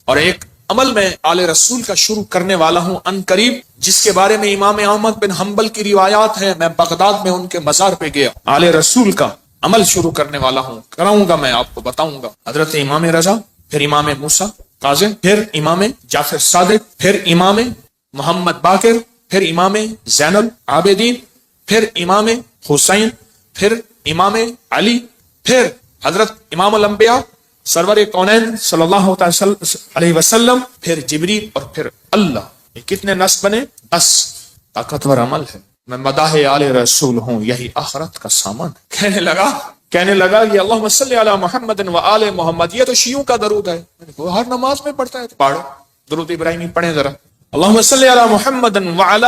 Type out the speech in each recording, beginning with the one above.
اور ایک عمل میں آل رسول کا شروع کرنے والا ہوں ان قریب، جس کے بارے میں امام احمد بن حنبل کی روایات ہیں. میں بغداد میں ان کے مزار پہ گیا، آل رسول کا عمل شروع کرنے والا ہوں، کراؤں گا، میں آپ کو بتاؤں گا. حضرت امام رضا، پھر امام موسیٰ کاظم، پھر امام جعفر صادق، پھر امام محمد باقر، پھر امام زین العابدین، پھر امام حسین، پھر امام علی، پھر حضرت امام الانبیاء سرور کونین صلی اللہ علیہ وسلم، پھر جبریل، اور پھر اللہ. یہ کتنے نصب بنے؟ 10. طاقتور عمل ہے. میں مداح آل رسول ہوں، یہی آخرت کا سامان. کہنے لگا یہ اللہم صلی علی محمد و آل محمد، یہ تو شیعوں کا درود ہے. وہ ہر نماز میں پڑھتا ہے، پڑھو درود ابراہیمی پڑھیں ذرا. اللہم صلی علی محمد و آل،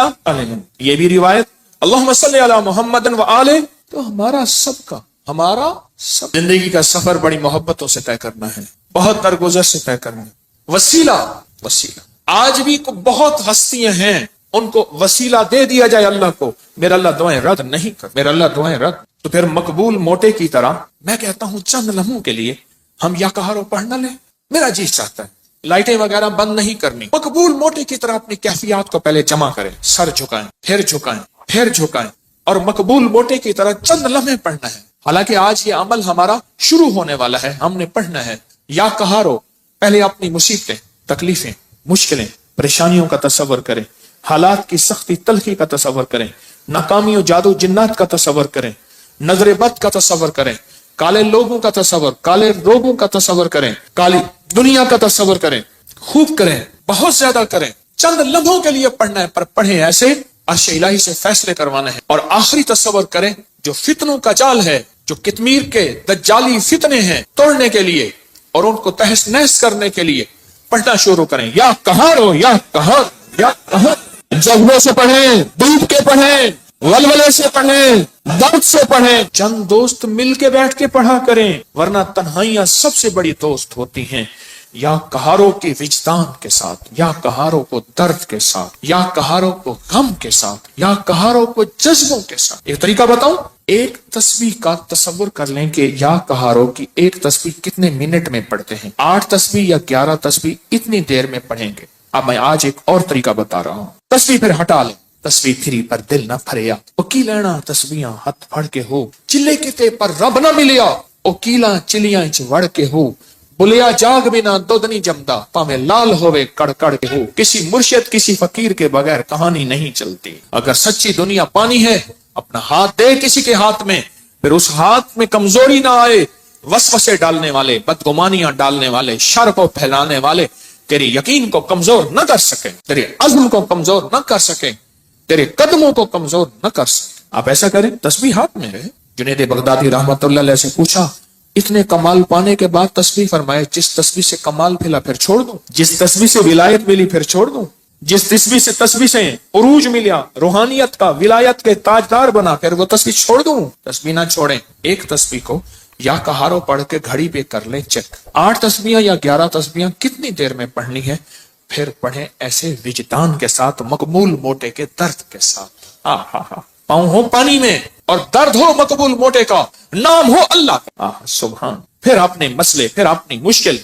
یہ بھی روایت اللہم صلی علی محمد و آل. تو ہمارا سب کا، ہمارا سب زندگی کا سفر بڑی محبتوں سے طے کرنا ہے، بہت درگزر سے طے کرنا ہے. وسیلہ آج بھی بہت ہستیاں ہیں، ان کو وسیلہ دے دیا جائے اللہ کو، میرا اللہ دعائیں رد نہیں کر، میرا اللہ دعائیں رد. تو پھر مقبول موٹے کی طرح میں کہتا ہوں چند لمحوں کے لیے ہم یا کہارو پڑھ نہ لیں. میرا جی چاہتا ہے لائٹیں وغیرہ بند نہیں کرنی، مقبول موٹے کی طرح اپنی کیفیات کو پہلے جمع کریں، سر جھکائیں، پھر جھکائیں، اور مقبول موٹے کی طرح چند لمحے پڑھنا ہے. حالانکہ آج یہ عمل ہمارا شروع ہونے والا ہے، ہم نے پڑھنا ہے. یا کہارو پہلے اپنی مصیبتیں، تکلیفیں، مشکلیں، پریشانیوں کا تصور کریں، حالات کی سختی تلخی کا تصور کریں، ناکامی و جادو جنات کا تصور کریں، نظر بد کا تصور کریں، کالے لوگوں کا تصور، کالے روگوں کا تصور کریں، کالی دنیا کا تصور کریں. خوب کریں، بہت زیادہ کریں. چند لمحوں کے لیے پڑھنا ہے، پر پڑھیں ایسے عرش الہی سے فیصلے کروانے ہیں. اور آخری تصور کریں، جو فتنوں کا جال ہے، جو کتمیر کے دجالی فتنے ہیں، توڑنے کے لیے اور ان کو تہس نہس کرنے کے لیے پڑھنا شروع کریں. یا کہارو، یا کہار، یا کہار. جذبے سے پڑھیں، ڈوب کے پڑھیں، ولولے سے پڑھیں، درد سے پڑھیں. چند دوست مل کے بیٹھ کے پڑھا کریں، ورنہ تنہائیاں سب سے بڑی دوست ہوتی ہیں. یا کہاروں کے وجدان کے ساتھ، یا کہاروں کو درد کے ساتھ، یا کہاروں کو غم کے ساتھ، یا کہاروں کو جذبوں کے ساتھ. ایک طریقہ بتاؤں، ایک تسبیح کا تصور کر لیں کہ یا کہاروں کی ایک تسبیح کتنے منٹ میں پڑھتے ہیں. 8 تسبیح یا 11 تسبیح اتنی دیر میں پڑھیں گے. اب میں آج ایک اور طریقہ بتا رہا ہوں. تسبیح پھر ہٹا لیں، تسبیح پھری پر دل نہ پھریا، اوکی لینا تسبیحاں ہتھ پھڑ کے ہو، چلے کتے پر رب نہ ملیا، اوکیلاں چلیاں چ وڑ کے ہو، بلیا جاگ بنا دودھ نہیں جمدا، پاویں لال ہوئے کڑ کڑ کے ہو. کسی مرشد کسی فقیر کے بغیر کہانی نہیں چلتی. اگر سچی دنیا پانی ہے، اپنا ہاتھ دے کسی کے ہاتھ میں، پھر اس ہاتھ میں کمزوری نہ آئے. وسوسے ڈالنے والے، بدگمانیاں ڈالنے والے، شر کو پھیلانے والے تیری یقین کو کمزور نہ کر سکیں، تیرے عزم کو کمزور نہ کر سکیں، تیرے قدموں کو کمزور نہ کر سکیں. آپ ایسا کریں، تسبیح ہاتھ میں رہے. جنید بغدادی رحمت اللہ علیہ سے پوچھا اتنے کمال پانے کے بعد تسبیح، فرمائے جس تسبیح سے کمال ملا پھر چھوڑ دوں، جس تسبیح سے ولایت ملی پھر چھوڑ دوں، جس تسبیح سے عروج ملا، روحانیت کا، ولایت کے تاجدار بنا، پھر وہ تسبیح چھوڑ دوں. تسبیح نہ چھوڑیں. ایک تسبیح کو یا کہارو پڑھ کے گھڑی پہ کر لیں چیک، 8 تسبیحاں یا 11 تسبیحاں کتنی دیر میں پڑھنی ہے. پھر پڑھیں ایسے وجدان کے ساتھ، مقبول موٹے کے درد کے ساتھ. پاؤں ہو پانی میں اور درد ہو مقبول موٹے کا، نام ہو اللہ کا. سبحان. پھر اپنے مسئلے، پھر اپنی مشکل،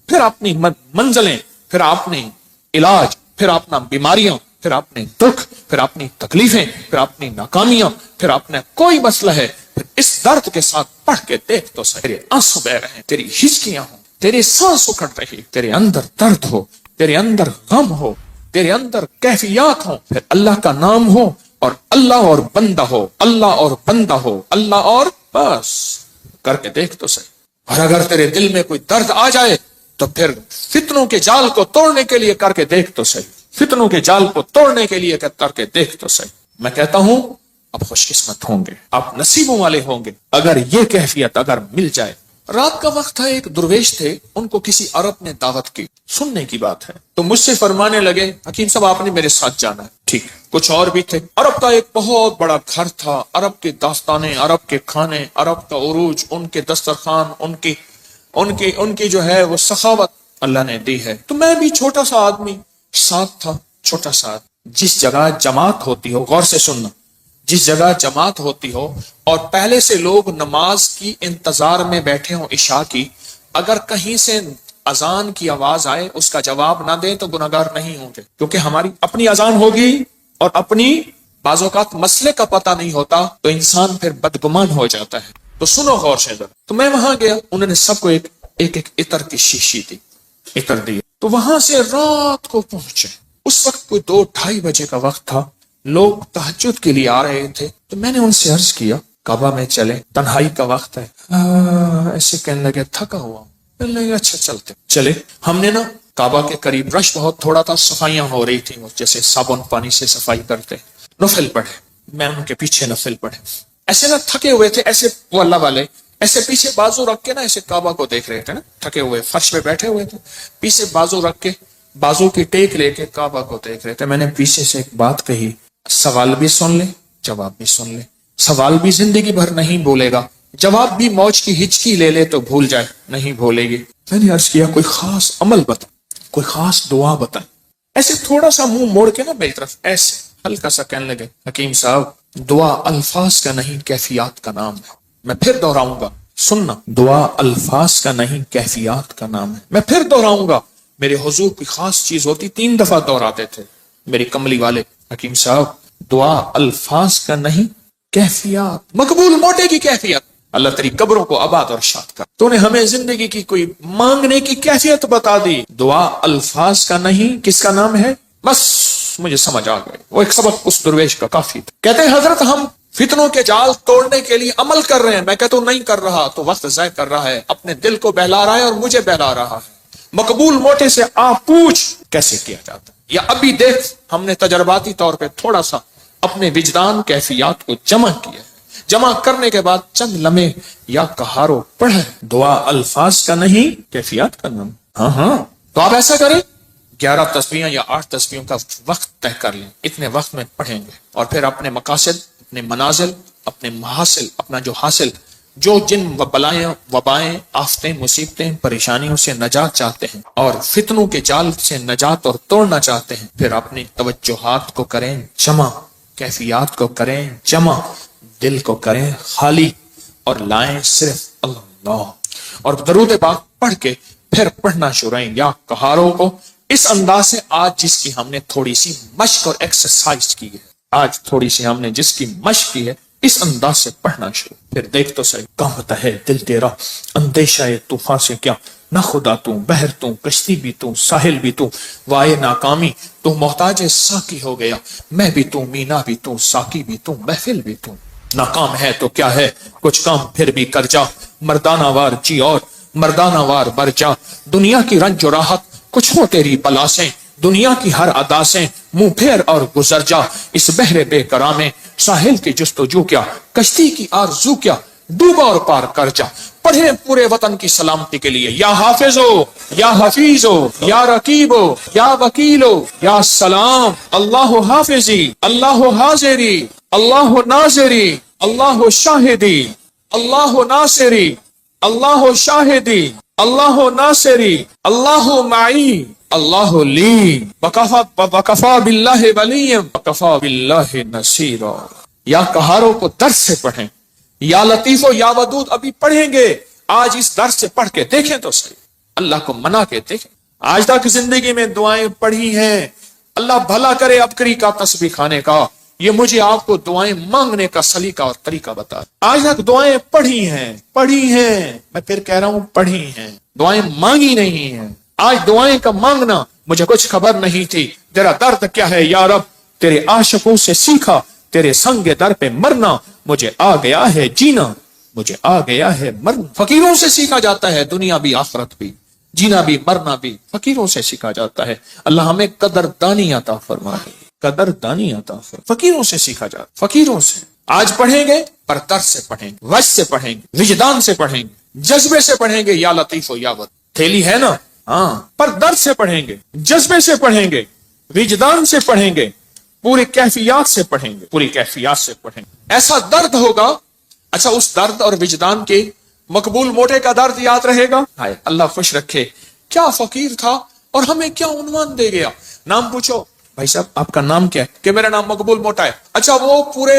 پھر اپنی منزلیں، پھر اپنے علاج، پھر اپنا بیماریاں، پھر اپنے دکھ، پھر اپنی تکلیفیں، پھر اپنی ناکامیاں، پھر اپنا کوئی مسئلہ ہے، پھر اس درد کے ساتھ پڑھ کے دیکھ تو صحیح. تیرے آنسو بہ رہے ہیں، تیری ہچکیاں ہوں، تیرے سانس اکھڑ رہی، تیرے اندر درد ہو، تیرے اندر غم ہو، تیرے اندر کیفیات ہوں، پھر اللہ کا نام ہو اور اللہ اور بندہ ہو، اللہ اور بندہ ہو، اللہ اور بس کر کے دیکھ تو صحیح. اور اگر تیرے دل میں کوئی درد آ جائے تو پھر فتنوں کے جال کو توڑنے کے لیے کر کے دیکھ تو صحیح. فتنوں کے جال کو توڑنے کے لیے کر کے دیکھ تو صحیح. میں کہتا ہوں آپ خوش قسمت ہوں گے، آپ نصیبوں والے ہوں گے اگر یہ کیفیت اگر مل جائے. رات کا وقت تھا، ایک درویش تھے، ان کو کسی عرب نے دعوت کی. سننے کی بات ہے تو مجھ سے فرمانے لگے حکیم صاحب آپ نے میرے ساتھ جانا ہے. ٹھیک ہے. کچھ اور بھی تھے. عرب کا ایک بہت بڑا گھر تھا، عرب کے داستانیں، عرب کے کھانے، عرب کا عروج، ان کے دسترخوان، ان کی جو ہے وہ سخاوت اللہ نے دی ہے. تو میں بھی چھوٹا سا آدمی ساتھ تھا، چھوٹا سا. جس جگہ جماعت ہوتی ہو، غور سے سننا، جس جگہ جماعت ہوتی ہو اور پہلے سے لوگ نماز کی انتظار میں بیٹھے ہوں عشاء کی، اگر کہیں سے اذان کی آواز آئے اس کا جواب نہ دیں تو گناہگار نہیں ہوں گے، کیونکہ ہماری اپنی اذان ہوگی اور اپنی بعض اوقات مسئلے کا پتہ نہیں ہوتا تو انسان پھر بدگمان ہو جاتا ہے۔ تو سنو غور سے ذرا۔ تو میں وہاں گیا، انہوں نے سب کو ایک عطر کی شیشی دی، عطر دی۔ تو وہاں سے رات کو پہنچے، اس وقت کوئی 2-2:30 بجے کا وقت تھا، لوگ تہجد کے لیے آ رہے تھے۔ تو میں نے ان سے عرض کیا کعبہ میں چلے، تنہائی کا وقت ہے۔ ایسے کہنے لگے تھکا ہوا، کہنے لگے اچھا چلتے چلے۔ ہم نے نا کعبہ کے قریب رش بہت تھوڑا تھا، صفائیاں ہو رہی تھیں، جیسے صابن پانی سے صفائی کرتے، نفل پڑھے، میں ان کے پیچھے نفل پڑھے۔ ایسے نہ تھکے ہوئے تھے، ایسے وہ اللہ والے ایسے پیچھے بازو رکھ کے نا ایسے کعبہ کو دیکھ رہے تھے نا، تھکے ہوئے فرش پہ بیٹھے ہوئے تھے، پیچھے بازو رکھ کے بازو کی ٹیک لے کے کعبہ کو دیکھ رہے تھے۔ میں نے پیچھے سے ایک بات کہی، سوال بھی سن لے جواب بھی سن لے، سوال بھی زندگی بھر نہیں بولے گا، جواب بھی موج کی ہچکی لے لے تو بھول جائے، نہیں بھولے گی۔ میں نے عرض کیا کوئی خاص عمل بتا، کوئی خاص دعا بتا۔ ایسے تھوڑا سا منہ موڑ کے نا میری طرف ایسے ہلکا سا کہنے لگے حکیم صاحب دعا الفاظ کا نہیں کیفیات کا نام ہے۔ میں پھر دہراؤں گا، سننا، دعا الفاظ کا نہیں کیفیات کا نام ہے۔ میں پھر دہراؤں گا، میرے حضور کی خاص چیز ہوتی 3 دفعہ دہراتے تھے میری کملی والے، حکیم صاحب دعا الفاظ کا نہیں کیفیات، مقبول موٹے کی کیفیت۔ اللہ تیری قبروں کو آباد اور شاد کر، تو نے ہمیں زندگی کی کوئی مانگنے کی کیفیت بتا دی۔ دعا الفاظ کا نہیں کس کا نام ہے؟ بس مجھے سمجھ آ گئی، وہ ایک سبق اس درویش کا کافی تھا۔ کہتے ہیں حضرت ہم فتنوں کے جال توڑنے کے لیے عمل کر رہے ہیں، میں کہتا ہوں نہیں کر رہا تو وقت ضائع کر رہا ہے، اپنے دل کو بہلا رہا ہے اور مجھے بہلا رہا ہے۔ مقبول موٹے سے آپ پوچھ کیسے کیا جاتا ہے، یا ابھی دیکھ ہم نے تجرباتی طور پہ تھوڑا سا اپنے وجدان کیفیات کو جمع کیا ہے، جمع کرنے کے بعد چند لمحے یا کہارو پڑھے، دعا الفاظ کا نہیں کیفیات کا نام۔ ہاں تو آپ ایسا کریں 11 تسبیحیں یا 8 تسبیحوں کا وقت طے کر لیں، اتنے وقت میں پڑھیں گے، اور پھر اپنے مقاصد، اپنے منازل، اپنے محاصل، اپنا جو حاصل، جو جن بلائیں وبائیں آفتیں مصیبتیں پریشانیوں سے نجات چاہتے ہیں اور فتنوں کے جال سے نجات اور توڑنا چاہتے ہیں، پھر اپنی توجہات کو کریں جمع، کیفیات کو کریں جمع، دل کو کریں خالی اور لائیں صرف اللہ، اور درود پاک پڑھ کے پھر پڑھنا شروع کریں یا کہاروں کو اس انداز سے۔ آج جس کی ہم نے تھوڑی سی مشق اور ایکسرسائز کی ہے، آج تھوڑی سی ہم نے جس کی مشق کی ہے، اس انداز سے پڑھنا شروع، پھر دیکھ تو صحیح کانپتا ہے دل تیرا اندیشہ طوفان سے کیا، نہ خدا تو بحر تو کشتی بھی تو ساحل بھی تو، وائے ناکامی تو محتاج ساقی ہو گیا، میں بھی تو مینا بھی تو ساقی بھی تو محفل بھی تو، ناکام ہے تو کیا ہے کچھ کام پھر بھی کر جا، مردانہ وار جی اور مردانہ وار بر جا، دنیا کی رنج و راحت کچھ ہو تیری بلا سے، دنیا کی ہر ادا سے منہ پھیر اور گزر جا، اس بحر بے کرا میں ساحل کی جستجو کیا، کشتی کی آرزو کیا، ڈوبا اور پار کر جا، پڑھیں پورے وطن کی سلامتی کے لیے یا حافظ ہو یا حفیظ ہو یا رقیب ہو یا وکیل ہو یا سلام، اللہ حافظی اللہ حاضری اللہ ناظری اللہ شاہدی اللہ ناصری اللہ شاہدی اللہ ناصری اللہ معی اللہ لی وکفا باللہ ولی وکفا باللہ نصیرا۔ یا کہاروں کو درس سے پڑھیں، یا لطیف و یا ودود ابھی پڑھیں گے، آج اس درس سے پڑھ کے دیکھیں تو صحیح، اللہ کو منا کے دیکھیں۔ آج تک زندگی میں دعائیں پڑھی ہیں، اللہ بھلا کرے ابکری کا تسبیح کھانے کا، یہ مجھے آپ کو دعائیں مانگنے کا سلیقہ اور طریقہ بتا۔ آج تک دعائیں پڑھی ہیں، میں پھر کہہ رہا ہوں پڑھی ہیں، دعائیں مانگی نہیں ہیں۔ آج دعائیں کا مانگنا مجھے کچھ خبر نہیں تھی، تیرا درد کیا ہے یا رب، تیرے عاشقوں سے سیکھا، تیرے سنگ در پہ مرنا، مجھے آ گیا ہے جینا، مجھے آ گیا ہے مرنا۔ فقیروں سے سیکھا جاتا ہے دنیا بھی آخرت بھی، جینا بھی مرنا بھی فقیروں سے سیکھا جاتا ہے۔ اللہ ہمیں قدردانی عطا فرمائے، قدردانی عطا فرمائے۔ فقیروں سے سیکھا جاتا، فقیروں سے۔ آج پڑھیں گے پر درد سے پڑھیں گے، وجد سے پڑھیں گے، وجدان سے پڑھیں گے، جذبے سے پڑھیں گے، یا لطیف و یا ود، تھیلی ہے نا، ہاں، پر درد سے پڑھیں گے، جذبے سے پڑھیں گے، وجدان سے پڑھیں گے، پوری کیفیات سے پڑھیں گے، پوری کیفیات سے پڑھیں گے۔ ایسا درد ہوگا، اچھا اس درد اور وجدان کے مقبول موٹے کا درد یاد رہے گا، ہائے اللہ خوش رکھے، کیا فقیر تھا اور ہمیں کیا عنوان دے گیا۔ نام پوچھو، بھائی صاحب آپ کا نام کیا ہے؟ کہ میرا نام مقبول موٹا ہے۔ اچھا وہ پورے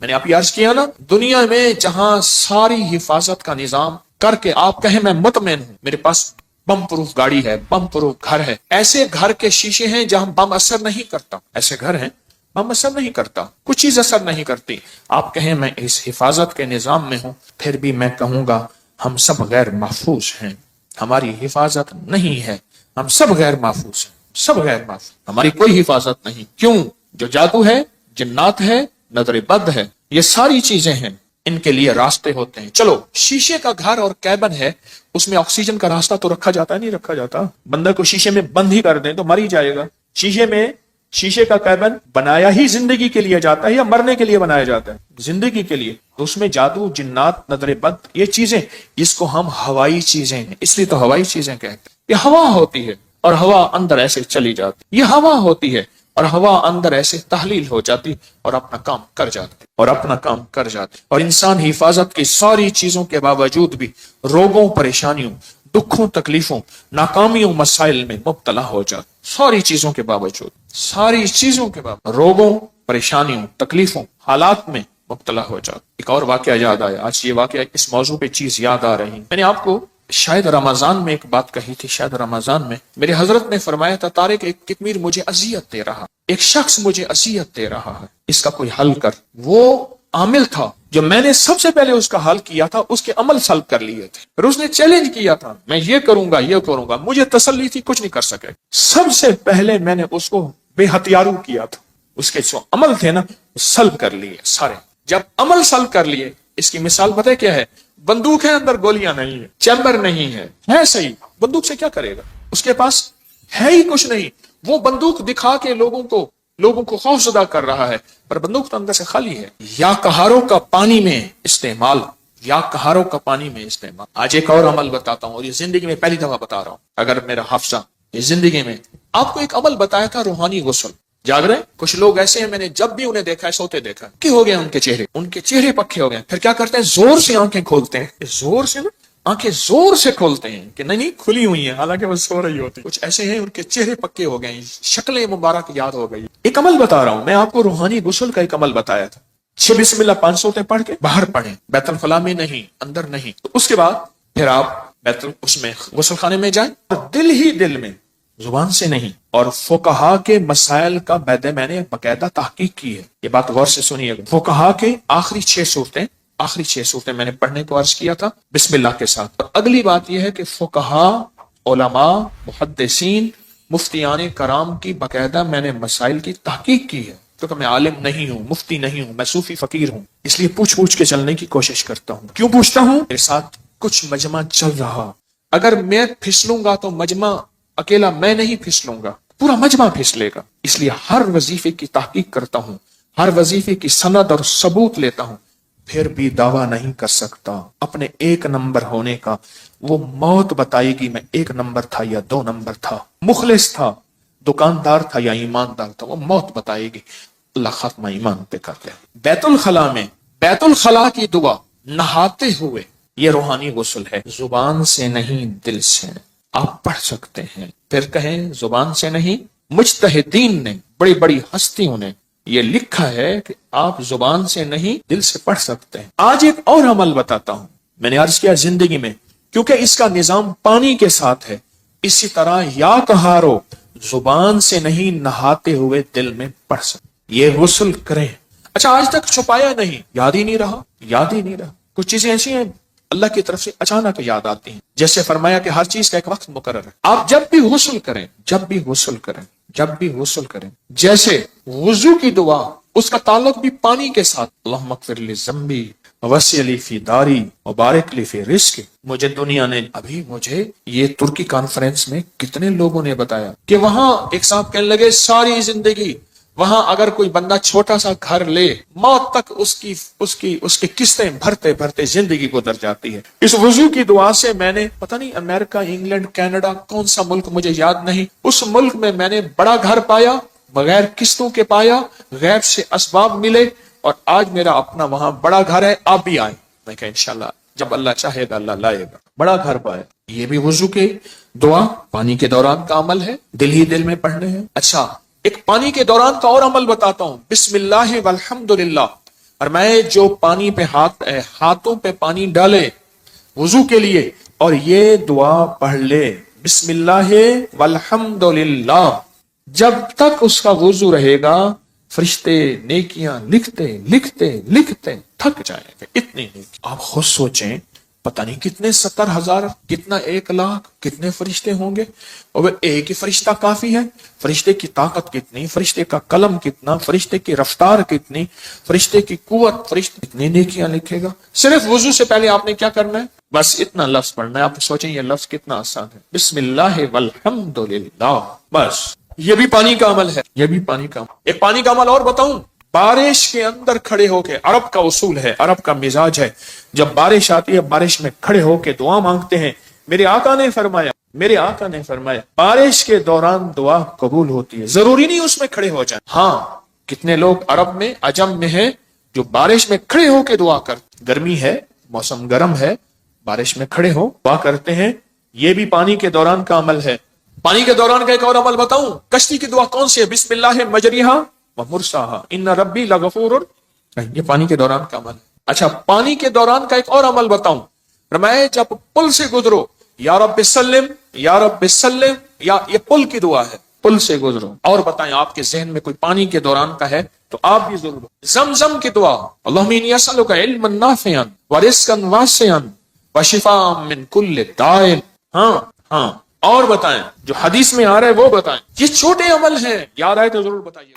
میں نے آپ یہ عرض کیا نا، دنیا میں جہاں ساری حفاظت کا نظام کر کے آپ کہیں میں مطمئن ہوں، میرے پاس بم پروف گاڑی ہے، بم پروف گھر ہے، ایسے گھر کے شیشے ہیں جہاں بم اثر نہیں کرتا، ایسے گھر ہیں بم اثر نہیں کرتا، کچھ چیز اثر نہیں کرتی، آپ کہیں میں اس حفاظت کے نظام میں ہوں، پھر بھی میں کہوں گا ہم سب غیر محفوظ ہیں، ہماری حفاظت نہیں ہے، ہم سب غیر محفوظ ہیں، سب غیر محفوظ، ہماری کوئی حفاظت نہیں۔ کیوں؟ جو جادو ہے، جنات ہے، نظر بد ہے، یہ ساری چیزیں ہیں، ان کے لیے راستے ہوتے ہیں۔ چلو شیشے کا گھر اور کیبن ہے، اس میں آکسیجن کا راستہ تو رکھا جاتا ہے، نہیں رکھا جاتا؟ بندہ کو شیشے میں بند ہی کر دیں تو مر ہی جائے گا۔ شیشے کا کیبن بنایا ہی زندگی کے لیے جاتا ہے یا مرنے کے لیے بنایا جاتا ہے؟ زندگی کے لیے۔ تو اس میں جادو، جنات، نظر بد، یہ چیزیں، اس کو ہم ہوائی چیزیں ہیں، اس لیے تو ہوائی چیزیں کہتے ہیں۔ یہ ہوا ہوتی ہے اور ہوا اندر ایسے چلی جاتی، یہ ہوا ہوتی ہے اور ہوا اندر ایسے تحلیل ہو جاتی اور اپنا کام کر جاتی اور انسان حفاظت کی ساری چیزوں کے باوجود بھی روگوں، پریشانیوں، دکھوں، تکلیفوں، ناکامیوں، مسائل میں مبتلا ہو جاتا، ساری چیزوں کے باوجود، روگوں، پریشانیوں، تکلیفوں، حالات میں مبتلا ہو جاتا۔ ایک اور واقعہ یاد آیا، آج یہ واقعہ اس موضوع پہ چیز یاد آ رہی، میں نے آپ کو شاید رمضان میں ایک بات کہی تھی، شاید رمضان میں میرے حضرت نے فرمایا تھا، طارق ایک کتمیر مجھے اذیت دے رہا، ایک شخص مجھے اذیت دے رہا ہے، اس کا کوئی حل کر۔ وہ عامل تھا جو میں نے سب سے پہلے اس کا حل کیا تھا، اس کے عمل سلب کر لیے تھے، اور اس نے چیلنج کیا تھا میں یہ کروں گا، مجھے تسلی تھی کچھ نہیں کر سکے، سب سے پہلے میں نے اس کو بے ہتھیارو کیا تھا، اس کے جو عمل تھے نا سلب کر لیے سارے۔ جب عمل سلب کر لیے، اس کی مثال پتہ ہے کیا ہے؟ بندوق ہے، اندر گولیاں نہیں ہے، چیمبر نہیں ہے صحیح، بندوق سے کیا کرے گا؟ اس کے پاس ہے ہی کچھ نہیں، وہ بندوق دکھا کے لوگوں کو خوف زدہ کر رہا ہے، پر بندوق تو اندر سے خالی ہے۔ یا کہاروں کا پانی میں استعمال، آج ایک اور عمل بتاتا ہوں، اور یہ زندگی میں پہلی دفعہ بتا رہا ہوں، اگر میرا حافظہ یہ زندگی میں آپ کو ایک عمل بتایا تھا، روحانی غسل۔ جاگ رہے کچھ لوگ ایسے ہیں، میں نے جب بھی انہیں دیکھا ہے سوتے دیکھا ہے، کہ ہو گئے ان کے چہرے پکے ہو گئے، پھر کیا کرتے ہیں؟ زور سے آنکھیں کھولتے ہیں، آنکھیں زور سے کھولتے ہیں کہ نہیں کھلی ہوئی ہیں، حالانکہ وہ سو رہی ہوتی۔ کچھ ایسے ہیں ان کے چہرے پکے ہو گئے، شکلیں مبارک یاد ہو گئی۔ ایک عمل بتا رہا ہوں میں آپ کو، روحانی غسل کا ایک عمل بتایا تھا۔ 6 بسم اللہ 5 سوتے پڑھ کے باہر پڑھیں، بیت الخلاء میں نہیں، اندر نہیں۔ تو اس کے بعد پھر آپ اس میں غسل خانے میں جائیں، اور دل ہی دل میں، زبان سے نہیں۔ اور فقہا کے مسائل کا میں نے باقاعدہ تحقیق کی ہے، یہ بات غور سے سنیے گا۔ فقہا کے آخری 6 صورتیں میں نے پڑھنے کو عرض کیا تھا بسم اللہ کے ساتھ۔ اور اگلی بات یہ ہے کہ فقہا، علماء، محدثین، مفتیان کرام کی باقاعدہ میں نے مسائل کی تحقیق کی ہے، کیونکہ میں عالم نہیں ہوں، مفتی نہیں ہوں، میں صوفی فقیر ہوں، اس لیے پوچھ کے چلنے کی کوشش کرتا ہوں۔ کیوں پوچھتا ہوں؟ میرے ساتھ کچھ مجمع چل رہا، اگر میں پھسلوں گا تو مجمع، اکیلا میں نہیں پھسلوں گا، پورا مجمع پھسلے گا، اس لیے ہر وظیفے کی تحقیق کرتا ہوں، ہر وظیفے کی سند اور ثبوت لیتا ہوں، پھر بھی دعویٰ نہیں کر سکتا اپنے 1 نمبر ہونے کا۔ وہ موت بتائے گی میں 1 نمبر تھا یا 2 نمبر تھا، مخلص تھا، دکاندار تھا یا ایماندار تھا، وہ موت بتائے گی۔ اللہ خاتمہ ایمان پہ کر لے۔ بیت الخلاء کی دعا نہاتے ہوئے، یہ روحانی غسل ہے، زبان سے نہیں دل سے آپ پڑھ سکتے ہیں۔ پھر کہیں زبان سے نہیں، مجتہدین نے، بڑی بڑی ہستیوں نے یہ لکھا ہے کہ آپ زبان سے نہیں دل سے پڑھ سکتے ہیں۔ آج ایک اور عمل بتاتا ہوں، میں نے عرض کیا زندگی میں، کیونکہ اس کا نظام پانی کے ساتھ ہے، اسی طرح یا کہارو، زبان سے نہیں نہاتے ہوئے دل میں پڑھ سکتے، یہ غسل کریں۔ اچھا آج تک چھپایا نہیں، یاد ہی نہیں رہا۔ کچھ چیزیں ایسی ہیں اللہ کی طرف سے اچانک یاد آتی ہیں، جیسے فرمایا کہ ہر چیز کا ایک وقت مقرر ہے۔ آپ جب بھی غسل کریں، جیسے وضو کی دعا، اس کا تعلق بھی پانی کے ساتھ، اللہم اغفر لی ذنبی وسع لی فی داری وبارک لی فی رزقی۔ مجھے یہ ترکی کانفرنس میں کتنے لوگوں نے بتایا کہ وہاں ایک صاحب کہنے لگے ساری زندگی وہاں اگر کوئی بندہ چھوٹا سا گھر لے، موت تک اس کی قسطیں بھرتے زندگی گزر جاتی ہے۔ اس وضو کی دعا سے میں نے پتہ نہیں امریکہ، انگلینڈ، کینیڈا، کون سا ملک مجھے یاد نہیں، اس ملک میں نے بڑا گھر پایا، بغیر قسطوں کے پایا، غیر سے اسباب ملے، اور آج میرا اپنا وہاں بڑا گھر ہے، آپ بھی آئیں۔ میں کہا انشاءاللہ جب اللہ چاہے گا اللہ لائے گا، بڑا گھر پائے۔ یہ بھی وضو کے دعا پانی کے دوران کا عمل ہے، دل ہی دل میں پڑھنے ہیں۔ اچھا ایک پانی کے دوران کا اور عمل بتاتا ہوں، بسم اللہ والحمد للہ اور میں جو پانی پہ ہاتھوں پہ پانی ڈالے وضو کے لیے اور یہ دعا پڑھ لے بسم اللہ والحمد للہ، جب تک اس کا وضو رہے گا فرشتے نیکیاں لکھتے لکھتے لکھتے تھک جائیں گے، اتنی نیکی۔ آپ خود سوچیں، پتہ نہیں کتنے 70,000، کتنا 1,00,000، کتنے فرشتے ہوں گے، اور ایک ہی فرشتہ کافی ہے؟ فرشتے کی طاقت کتنی، فرشتے کا قلم کتنا، فرشتے کی رفتار کتنی، فرشتے کی قوت، فرشتے کتنی نیکیاں لکھے گا۔ صرف وضو سے پہلے آپ نے کیا کرنا ہے؟ بس اتنا لفظ پڑھنا ہے۔ آپ سوچیں یہ لفظ کتنا آسان ہے، بسم اللہ والحمد للہ، بس۔ یہ بھی پانی کا عمل ہے، یہ بھی پانی کا عمل۔ ایک پانی کا عمل اور بتاؤں، بارش کے اندر کھڑے ہو کے، عرب کا اصول ہے، عرب کا مزاج ہے، جب بارش آتی ہے بارش میں کھڑے ہو کے دعا مانگتے ہیں۔ میرے آقا نے فرمایا بارش کے دوران دعا قبول ہوتی ہے، ضروری نہیں اس میں کھڑے ہو جائیں۔ ہاں، کتنے لوگ عرب میں، عجم میں ہیں جو بارش میں کھڑے ہو کے دعا کرتے، گرمی ہے، موسم گرم ہے، بارش میں کھڑے ہو دعا کرتے ہیں، یہ بھی پانی کے دوران کا عمل ہے۔ پانی کے دوران کا ایک اور عمل بتاؤں، کشتی کی دعا کون سی ہے؟ بسم اللہ مجریہا ومرساہا ان ربی لغفور، یہ پانی کے دوران کا عمل ہے۔ اچھا، پانی کے دوران کا ایک اور عمل بتاؤں، فرمایا جب پل سے گزرو یا رب سلم یا رب سلم، یا یہ پل کی دعا ہے، پل سے گزرو۔ اور بتائیں آپ کے ذہن میں کوئی پانی کے دوران کا ہے تو آپ بھی ضرور۔ زمزم کی دعا، اللہم انی اسألک علما نافعا ورزقا واسعا وشفاء من کل داء۔ ہاں، اور بتائیں جو حدیث میں آ رہا ہے وہ بتائیں۔ یہ چھوٹے عمل ہیں، یاد آئے تو ضرور بتائیے۔